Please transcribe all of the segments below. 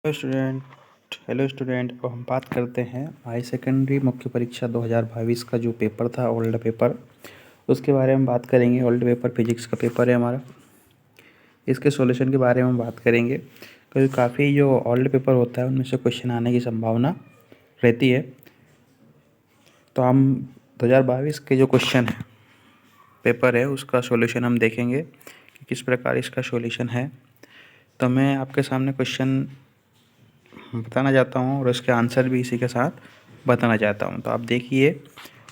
Hello student, अब हम बात करते हैं हाई सेकेंडरी मुख्य परीक्षा 2022 का जो पेपर था, ओल्ड पेपर, उसके बारे में बात करेंगे। ओल्ड पेपर फिजिक्स का पेपर है हमारा, इसके सॉल्यूशन के बारे में हम बात करेंगे। क्योंकि काफ़ी जो ओल्ड पेपर होता है उनमें से क्वेश्चन आने की संभावना रहती है। तो हम 2022 के जो क्वेश्चन है पेपर है उसका सॉल्यूशन हम देखेंगे कि किस प्रकार इसका सॉल्यूशन है। तो मैं आपके सामने क्वेश्चन बताना चाहता हूँ और उसके आंसर भी इसी के साथ बताना चाहता हूँ। तो आप देखिए,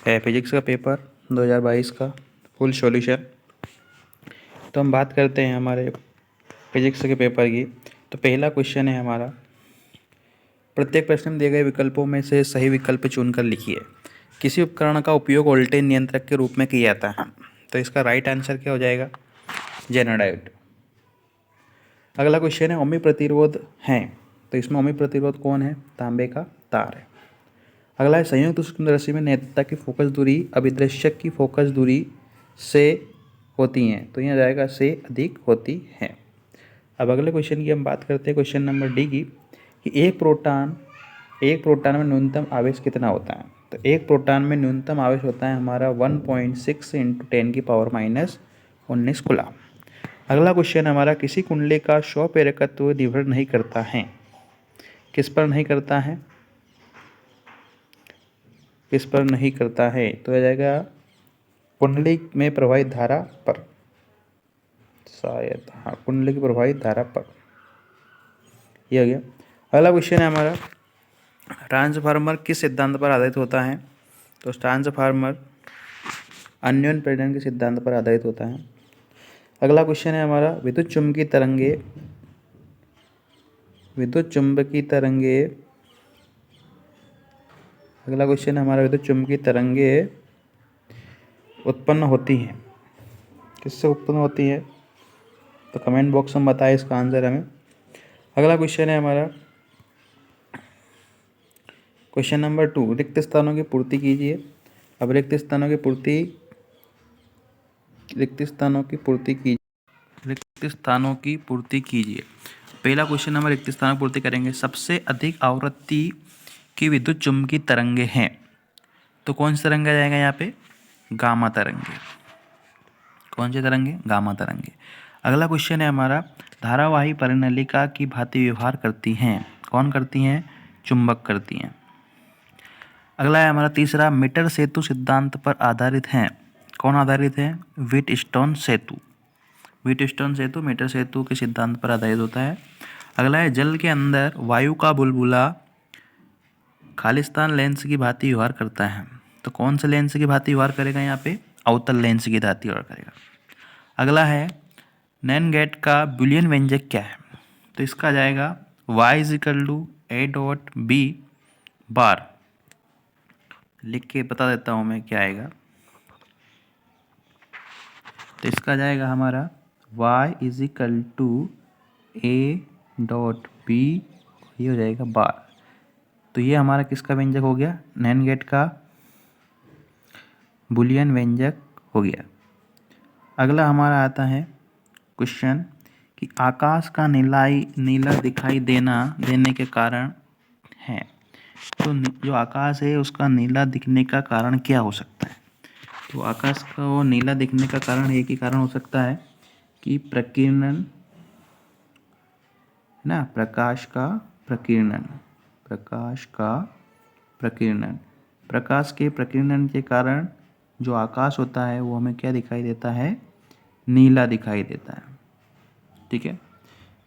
फिजिक्स का पेपर 2022 का फुल सॉल्यूशन। तो हम बात करते हैं हमारे फिजिक्स के पेपर की। तो पहला क्वेश्चन है हमारा, प्रत्येक प्रश्न में दिए गए विकल्पों में से सही विकल्प चुनकर लिखिए। किसी उपकरण का उपयोग वोल्टेज नियंत्रक के रूप में किया जाता है। तो इसका राइट आंसर क्या हो जाएगा? जेनोडायोड। अगला क्वेश्चन है, ओमी प्रतिरोध है, तो इसमें ओमी प्रतिरोध कौन है? तांबे का तार है। अगला है, संयुक्त सूक्ष्मदर्शी में नेत्रता की फोकस दूरी अभिदृश्यक की फोकस दूरी से होती हैं, तो यहाँ जाएगा से अधिक होती है। अब अगले क्वेश्चन की हम बात करते हैं, क्वेश्चन नंबर डी की, कि एक प्रोटॉन में न्यूनतम आवेश कितना होता है? तो एक प्रोटॉन में न्यूनतम आवेश होता है हमारा 1.6 × 10⁻⁻19 कूलम। अगला क्वेश्चन हमारा, किसी कुंडली का स्वप्रेरकत्व निर्भर नहीं करता है। किस पर नहीं करता है? किस पर नहीं करता है? तो आ जाएगा कुंडली में प्रवाहित धारा पर, शायद, हाँ, कुंडली की प्रवाहित धारा पर, ये हो गया। अगला क्वेश्चन है हमारा, ट्रांसफार्मर किस सिद्धांत पर आधारित होता है? तो ट्रांसफार्मर अन्योन्य प्रेरण के सिद्धांत पर आधारित होता है। अगला क्वेश्चन है हमारा, विद्युत चुम्बकीय तरंगे अगला क्वेश्चन है हमारा, विद्युत चुम्बकीय तरंगे उत्पन्न होती हैं, किससे उत्पन्न होती है? तो कमेंट बॉक्स में बताएं इसका आंसर हमें। अगला क्वेश्चन है हमारा, क्वेश्चन नंबर 2, रिक्त स्थानों की पूर्ति कीजिए। अब रिक्त स्थानों की पूर्ति कीजिए। पहला क्वेश्चन हम रिक्त स्थानों की पूर्ति करेंगे। सबसे अधिक आवृत्ति की विद्युत चुम्बकीय तरंगे हैं, तो कौन सी तरंग आ जाएगा यहाँ पे? गामा तरंगे। कौन सी तरंगे? गामा तरंगे। अगला क्वेश्चन है हमारा, धारावाही परिनलिका की भांति व्यवहार करती हैं, कौन करती हैं? चुंबक करती हैं। अगला है हमारा तीसरा, मीटर सेतु सिद्धांत पर आधारित हैं, कौन आधारित है? व्हीटस्टोन सेतु। व्हीटस्टोन सेतु मीटर सेतु के सिद्धांत पर आधारित होता है। अगला है, जल के अंदर वायु का बुलबुला खालिस्तान लेंस की भांति व्यवहार करता है, तो कौन से लेंस की भांति व्यवहार करेगा यहाँ पे? अवतल लेंस की भांति व्यवहार करेगा। अगला है, नैन गेट का बुलियन व्यंजक क्या है? तो इसका आ जाएगा y=a.b लिख के बता देता हूँ मैं क्या आएगा। तो इसका आ जाएगा हमारा y=a.b, ये हो जाएगा बार। तो ये हमारा किसका व्यंजक हो गया? नैन गेट का बुलियन व्यंजक हो गया। अगला हमारा आता है क्वेश्चन, कि आकाश का नीला दिखाई देने के कारण है, तो जो आकाश है उसका नीला दिखने का कारण क्या हो सकता है? तो आकाश का वो नीला दिखने का कारण एक ही कारण हो सकता है कि प्रकीर्णन, है ना, प्रकाश का प्रकाश के प्रकीर्णन के कारण जो आकाश होता है वो हमें क्या दिखाई देता है? नीला दिखाई देता है। ठीक है,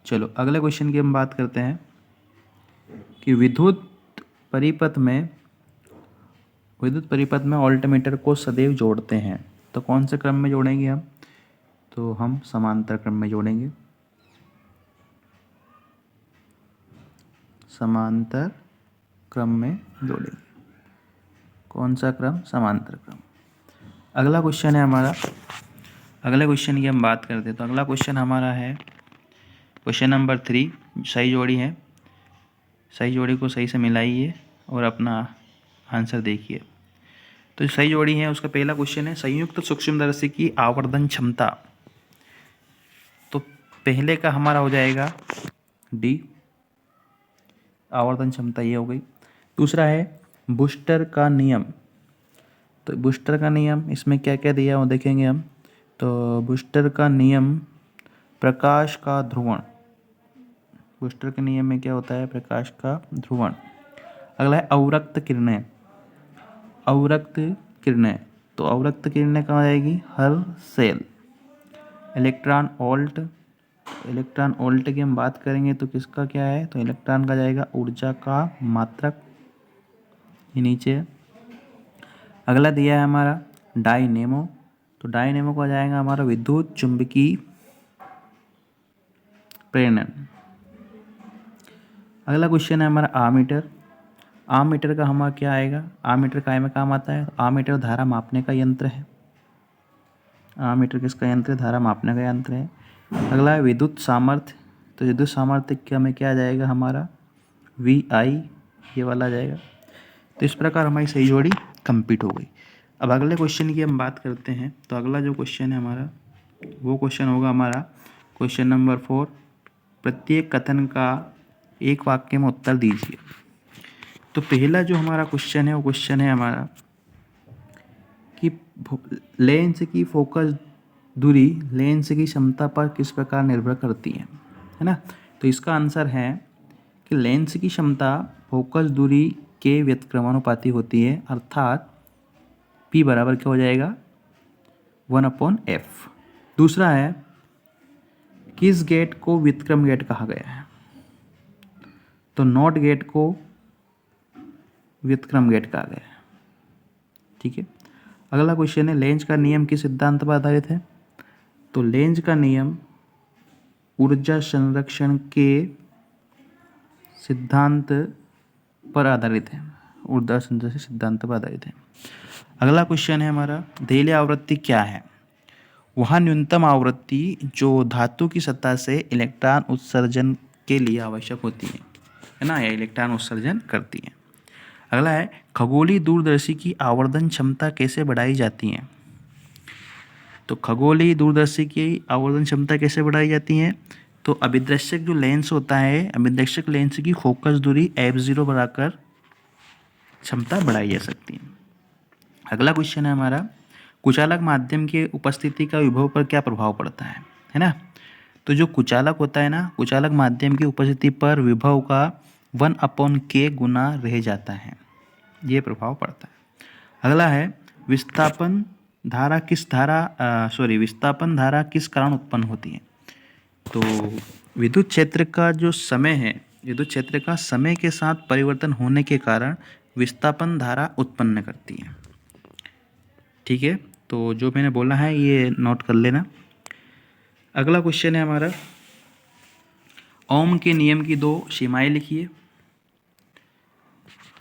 चलो अगले क्वेश्चन की हम बात करते हैं, कि विद्युत परिपथ में ऑल्टमीटर को सदैव जोड़ते हैं, तो कौन से क्रम में जोड़ेंगे हम? तो हम समांतर क्रम में जोड़ेंगे। समांतर क्रम में जोड़ेंगे। कौन सा क्रम? समांतर क्रम। अगला क्वेश्चन है हमारा, अगले क्वेश्चन की हम बात करते हैं। तो अगला क्वेश्चन हमारा है क्वेश्चन नंबर 3, सही जोड़ी है, सही जोड़ी को सही से मिलाइए और अपना आंसर देखिए। तो सही जोड़ी है, उसका पहला क्वेश्चन है, संयुक्त सूक्ष्मदर्शी की आवर्धन क्षमता। तो पहले का हमारा हो जाएगा डी, आवर्धन क्षमता ये हो गई। दूसरा है बूस्टर का नियम। तो बूस्टर का नियम इसमें क्या क्या दिया वो देखेंगे हम। तो बूस्टर का नियम प्रकाश का ध्रुवण, बूस्टर के नियम में क्या होता है, प्रकाश का ध्रुवण। अगला है अवरक्त किरणें, अवरक्त किरणें, तो अवरक्त किरणें कहाँ जाएगी, हर cell. Electron volt, electron volt की हम बात करेंगे तो किसका क्या है, तो इलेक्ट्रॉन का जाएगा ऊर्जा का मात्रक, ये नीचे है। अगला दिया है हमारा डायनेमो, तो डायनेमो का जाएगा हमारा विद्युत चुंबकीय प्रेरण। अगला क्वेश्चन है हमारा आमीटर। आमीटर का हमारा क्या आएगा, आमीटर काय में काम आता है, आमीटर धारा मापने का यंत्र है। आमीटर किसका यंत्र है, धारा मापने का यंत्र है। अगला है विद्युत सामर्थ्य, तो विद्युत सामर्थ्य क्या में क्या जाएगा हमारा VI, ये वाला आ जाएगा। तो इस प्रकार हमारी सही जोड़ी कंप्लीट हो गई। अब अगले क्वेश्चन की हम बात करते हैं। तो अगला जो क्वेश्चन है हमारा वो क्वेश्चन होगा हमारा क्वेश्चन नंबर 4। प्रत्येक कथन का एक वाक्य में उत्तर दीजिए। तो पहला जो हमारा क्वेश्चन है वो क्वेश्चन है हमारा कि लेंस की फोकस दूरी लेंस की क्षमता पर किस प्रकार निर्भर करती है ना। तो इसका आंसर है कि लेंस की क्षमता फोकस दूरी के व्युत्क्रमानुपाती होती है, अर्थात P बराबर क्या हो जाएगा 1/f। दूसरा है किस गेट को व्युत्क्रम गेट कहा गया है, तो नॉट गेट को व्युत्क्रम गेट कहा गया है। ठीक है। अगला क्वेश्चन है लेंज का नियम किस सिद्धांत पर आधारित है, तो लेंज का नियम ऊर्जा संरक्षण के सिद्धांत पर आधारित है, ऊर्जा संरक्षण सिद्धांत पर आधारित है। अगला क्वेश्चन है हमारा देयले आवृत्ति क्या है, वह न्यूनतम आवृत्ति जो धातु की सतह से इलेक्ट्रॉन उत्सर्जन के लिए आवश्यक होती है ना, या इलेक्ट्रॉन उत्सर्जन करती है। अगला है खगोलीय दूरदर्शी की आवर्धन क्षमता कैसे बढ़ाई जाती है, तो खगोलीय दूरदर्शी की आवर्धन क्षमता कैसे बढ़ाई जाती है, तो अभिदर्शक जो लेंस होता है, अभिदर्शक लेंस की फोकस दूरी f0 बढ़ाकर क्षमता बढ़ाई जा सकती है। अगला क्वेश्चन है हमारा कुचालक माध्यम के उपस्थिति का विभव पर क्या प्रभाव पड़ता है ना। तो जो कुचालक होता है ना, कुचालक माध्यम की उपस्थिति पर विभव का 1/k गुना रह जाता है, ये प्रभाव पड़ता है। अगला है विस्थापन धारा विस्थापन धारा किस कारण उत्पन्न होती है, तो विद्युत क्षेत्र का जो समय है, विद्युत क्षेत्र का समय के साथ परिवर्तन होने के कारण विस्थापन धारा उत्पन्न करती है। ठीक है, तो जो मैंने बोला है ये नोट कर लेना। अगला क्वेश्चन है हमारा ओम के नियम की 2 सीमाएं लिखिए,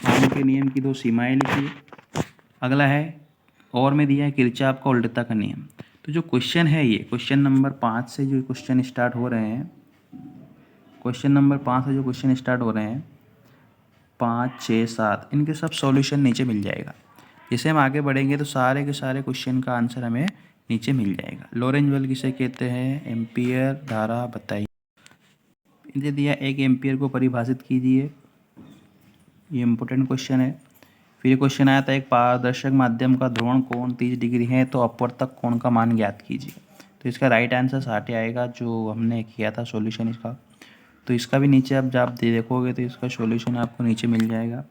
ओम के नियम की 2 सीमाएं लिखिए। अगला है और में दिया है किरचॉफ का उल्टता का नियम। तो जो क्वेश्चन है ये क्वेश्चन नंबर 5 से जो क्वेश्चन स्टार्ट हो रहे हैं, क्वेश्चन नंबर 5 से जो क्वेश्चन स्टार्ट हो रहे हैं 5, 6, 7, इनके सब सॉल्यूशन नीचे मिल जाएगा। जैसे हम आगे बढ़ेंगे तो सारे के सारे क्वेश्चन का आंसर हमें नीचे मिल जाएगा। लॉरेंज बल किसे कहते हैं, एम्पियर धारा बताइए। इनसे दिया 1 एम्पियर को परिभाषित कीजिए, ये इम्पोर्टेंट क्वेश्चन है। फिर क्वेश्चन आया था एक पारदर्शक माध्यम का ध्रुवण कोण 30 डिग्री है तो अपवर्तक कोण का मान ज्ञात कीजिए। तो इसका राइट आंसर 60 आएगा जो हमने किया था सॉल्यूशन इसका। तो इसका भी नीचे आप जब देखोगे तो इसका सॉल्यूशन आपको नीचे मिल जाएगा।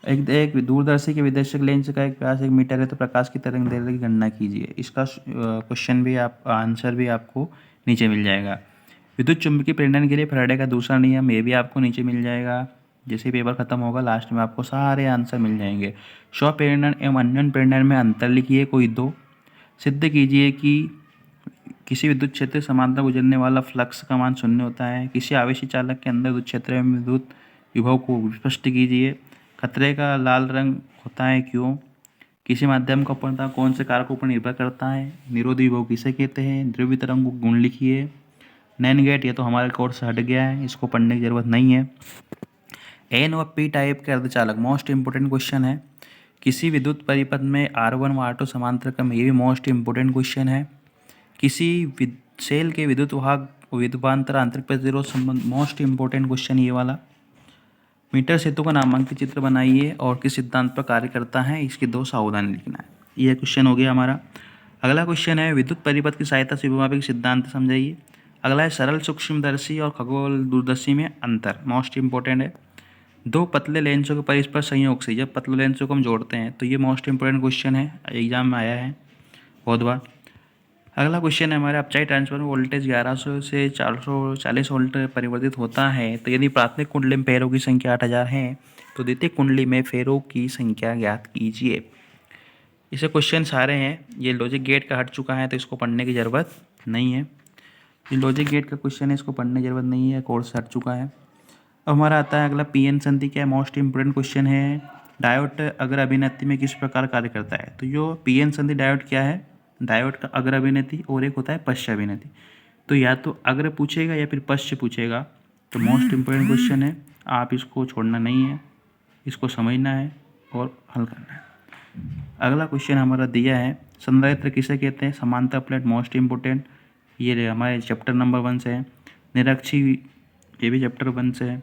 एक दूरदर्शी के विदर्शक लेंस का एक व्यास 1 मीटर है तो प्रकाश की तरंग दैर्ध्य की गणना कीजिए। इसका क्वेश्चन भी आप आंसर भी आपको नीचे मिल जाएगा। विद्युत चुंबकीय प्रेरण के लिए फैराडे का दूसरा नियम, ये भी आपको नीचे मिल जाएगा। जैसे पेपर खत्म होगा लास्ट में आपको सारे आंसर मिल जाएंगे। स्वप्रेरण एवं अन्योन्य प्रेरण में अंतर लिखिए कोई 2। सिद्ध कीजिए कि किसी विद्युत क्षेत्र समांतर गुजरने वाला फ्लक्स का मान 0 होता है। किसी आवेशी चालक के अंदर विद्युत क्षेत्र में विद्युत विभव को स्पष्ट कीजिए। खतरे का लाल रंग होता है क्यों। किसी माध्यम का अपवर्तन कौन से कारकों पर निर्भर करता है। निरोधी विभव किसे कहते हैं। ध्रुवीय तरंग को गुण लिखिए। नैन गेट, ये तो हमारे कोर्स से हट गया है, इसको पढ़ने की जरूरत नहीं है। एन व पी टाइप के अर्धचालक, मोस्ट इंपोर्टेंट क्वेश्चन है। किसी विद्युत परिपथ में R1 व R2 समांतर क्रम, ये भी मोस्ट इंपोर्टेंट क्वेश्चन है। किसी सेल के विद्युत वाहक विद्युतांतर आंतरिक प्रतिरोध संबंध, मोस्ट इंपोर्टेंट क्वेश्चन ये वाला। मीटर सेतु का नामांकित चित्र बनाइए और किस सिद्धांत पर कार्य करता है, इसकी 2 सावधानी लिखना है। यह क्वेश्चन हो गया हमारा। अगला क्वेश्चन है विद्युत परिपथ की सहायता से विभवापी सिद्धांत समझाइए। अगला है सरल सूक्ष्मदर्शी और खगोल दूरदर्शी में अंतर, मोस्ट इंपॉर्टेंट है। 2 पतले लेंसों के परस्पर संयोग से जब पतले लेंसों को हम जोड़ते हैं तो ये मोस्ट इंपॉर्टेंट क्वेश्चन है, एग्जाम में आया है बहुत बार। अगला क्वेश्चन है हमारे अपचाई ट्रांसफार्मर वोल्टेज 1100 से 440 वोल्ट परिवर्तित होता है, तो यदि प्राथमिक कुंडली में फेरों की संख्या 8000 है तो द्वितीयक कुंडली में फेरों की संख्या ज्ञात कीजिए। इसे क्वेश्चन सारे हैं, ये लॉजिक गेट का हट चुका है तो इसको पढ़ने की ज़रूरत नहीं है। ये लॉजिक गेट का क्वेश्चन है, इसको पढ़ने की ज़रूरत नहीं है, कोर्स हट चुका है। अब हमारा आता है अगला पीएन संधि क्या है, मोस्ट इंपोर्टेंट क्वेश्चन है। डायोड अग्र अभिनेत्री में किस प्रकार कार्य करता है, तो जो पीएन संधि डायोड क्या है, डायोड का अग्र अभिनेत्री और एक होता है पश्च अभिनेत्री। तो या तो अग्र पूछेगा या फिर पश्च पूछेगा, तो मोस्ट इंपोर्टेंट क्वेश्चन है, आप इसको छोड़ना नहीं है, इसको समझना है और हल करना है। अगला क्वेश्चन हमारा दिया है संधारित्र किसे कहते हैं, समांतर प्लेट, मोस्ट इंपोर्टेंट, ये हमारे चैप्टर नंबर 1 से है। निरक्षी, ये भी चैप्टर 1 से है।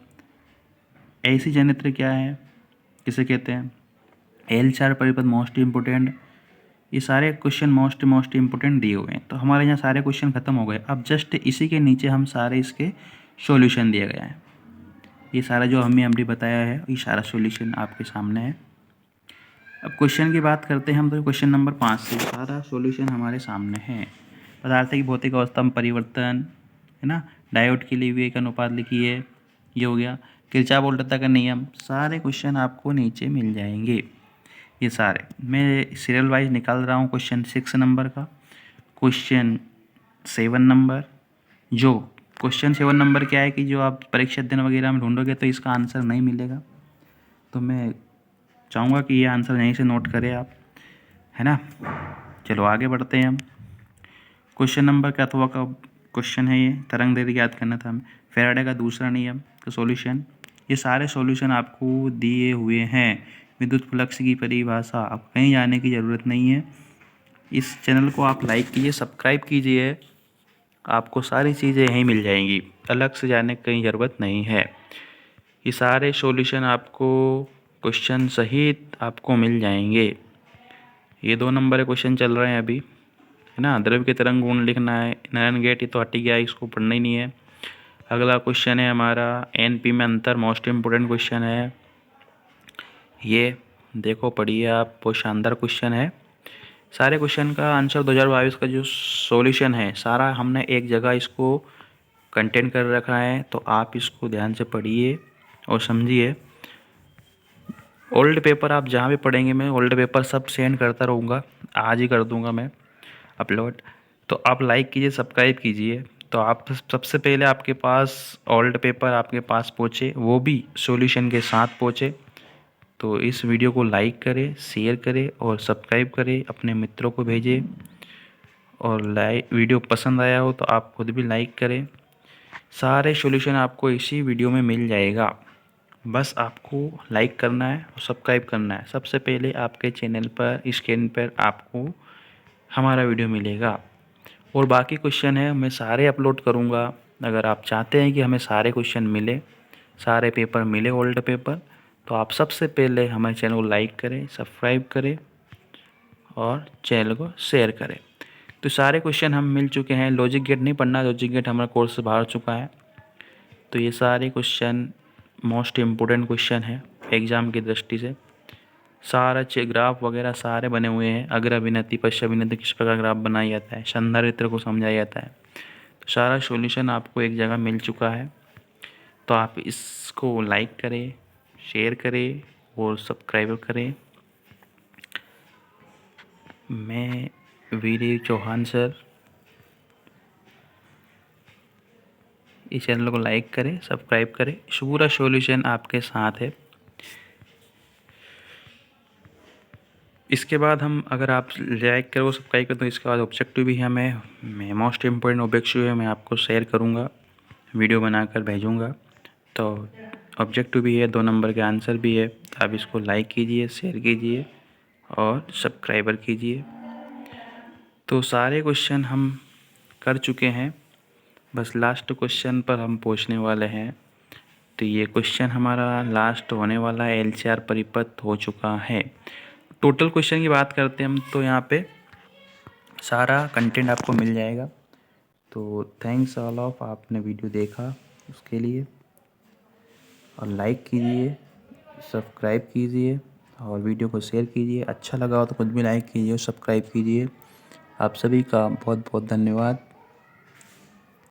ऐसी जनित्र क्या है, किसे कहते हैं, L4 परिपथ, मोस्ट इंपोर्टेंट। ये सारे क्वेश्चन मोस्ट इंपोर्टेंट दिए हुए हैं। तो हमारे यहाँ सारे क्वेश्चन खत्म हो गए। अब जस्ट इसी के नीचे हम सारे इसके सॉल्यूशन दिया गया है। ये सारा जो हमने अभी बताया है ये सारा सॉल्यूशन आपके सामने है। अब क्वेश्चन की बात करते हैं हम, तो क्वेश्चन नंबर 5 से सारा सॉल्यूशन हमारे सामने है। पदार्थ की भौतिक अवस्था में परिवर्तन है ना, डायोड के लिए विवेक अनुपात लिखिए, ये हो गया। किरचॉफ वोल्टता का नियम, सारे क्वेश्चन आपको नीचे मिल जाएंगे। ये सारे मैं सीरियल वाइज निकाल रहा हूँ। क्वेश्चन 6 नंबर का, क्वेश्चन 7 नंबर, जो क्वेश्चन 7 नंबर क्या है कि जो आप परीक्षा दिन वगैरह में ढूंढोगे तो इसका आंसर नहीं मिलेगा, तो मैं चाहूँगा कि ये आंसर यहीं से नोट करें आप, है ना। चलो आगे बढ़ते हैं हम। क्वेश्चन नंबर क्या था का क्वेश्चन है ये, तरंग दैर्ध्य याद करना था हमें, फैराडे का दूसरा नियम का सॉल्यूशन। ये सारे सॉल्यूशन आपको दिए हुए हैं। विद्युत फ्लक्स की परिभाषा, आप कहीं जाने की ज़रूरत नहीं है। इस चैनल को आप लाइक कीजिए, सब्सक्राइब कीजिए, आपको सारी चीज़ें यहीं मिल जाएंगी, अलग से जाने की कहीं ज़रूरत नहीं है। ये सारे सॉल्यूशन आपको क्वेश्चन सहित आपको मिल जाएंगे। ये 2 नंबर के क्वेश्चन चल रहे हैं अभी, है ना। द्रव्य के तरंग गुण लिखना है, नारायण गेट ये तो हट गया, इसको पढ़ना ही नहीं है। अगला क्वेश्चन है हमारा एनपी में अंतर, मोस्ट इम्पोर्टेंट क्वेश्चन है ये, देखो पढ़िए आप, बहुत शानदार क्वेश्चन है। सारे क्वेश्चन का आंसर 2022 का जो सॉल्यूशन है सारा हमने एक जगह इसको कंटेंट कर रखा है, तो आप इसको ध्यान से पढ़िए और समझिए। ओल्ड पेपर आप जहाँ भी पढ़ेंगे, मैं ओल्ड पेपर सब सेंड करता रहूँगा, आज ही कर दूँगा मैं अपलोड। तो आप लाइक कीजिए, सब्सक्राइब कीजिए, तो आप सबसे पहले आपके पास ओल्ड पेपर आपके पास पहुँचे, वो भी सॉल्यूशन के साथ पहुँचे। तो इस वीडियो को लाइक करें, शेयर करें और सब्सक्राइब करें, अपने मित्रों को भेजें। और वीडियो पसंद आया हो तो आप खुद भी लाइक करें। सारे सॉल्यूशन आपको इसी वीडियो में मिल जाएगा, बस आपको लाइक करना है और सब्सक्राइब करना है। सबसे पहले आपके चैनल पर स्क्रीन पर आपको हमारा वीडियो मिलेगा, और बाकी क्वेश्चन है मैं सारे अपलोड करूँगा। अगर आप चाहते हैं कि हमें सारे क्वेश्चन मिले, सारे पेपर मिले ओल्ड पेपर, तो आप सबसे पहले हमारे चैनल को लाइक करें, सब्सक्राइब करें और चैनल को शेयर करें। तो सारे क्वेश्चन हम मिल चुके हैं। लॉजिक गेट नहीं पढ़ना, लॉजिक गेट हमारा कोर्स से बाहर चुका है। तो ये सारे क्वेश्चन मोस्ट इम्पोर्टेंट क्वेश्चन है एग्ज़ाम की दृष्टि से। सारा ग्राफ वगैरह सारे बने हुए हैं, अग्र अभिनेत्री पश्च अभिनेत्री किस प्रकार ग्राफ बनाया जाता है, संधारित्र को समझाया जाता है। तो सारा सॉल्यूशन आपको एक जगह मिल चुका है, तो आप इसको लाइक करें, शेयर करें और सब्सक्राइब करें। मैं वीर चौहान सर, इस चैनल को लाइक करें, सब्सक्राइब करें, पूरा सॉल्यूशन आपके साथ है। इसके बाद हम, अगर आप लाइक करो, सब्सक्राइब करो, तो इसके बाद ऑब्जेक्टिव भी है, मैं मोस्ट इम्पोर्टेंट ऑब्जेक्टिव है, मैं आपको शेयर करूँगा, वीडियो बनाकर भेजूँगा। तो ऑब्जेक्टिव भी है, 2 नंबर के आंसर भी है। आप इसको लाइक कीजिए, शेयर कीजिए और सब्सक्राइबर कीजिए। तो सारे क्वेश्चन हम कर चुके हैं, बस लास्ट क्वेश्चन पर हम पहुंचने वाले हैं। तो ये क्वेश्चन हमारा लास्ट होने वाला है, LCR परिपथ हो चुका है। टोटल क्वेश्चन की बात करते हैं हम, तो यहाँ पे सारा कंटेंट आपको मिल जाएगा। तो थैंक्स ऑल ऑफ, आपने वीडियो देखा उसके लिए, और लाइक कीजिए, सब्सक्राइब कीजिए और वीडियो को शेयर कीजिए। अच्छा लगा हो तो खुद भी लाइक कीजिए और सब्सक्राइब कीजिए। आप सभी का बहुत बहुत धन्यवाद।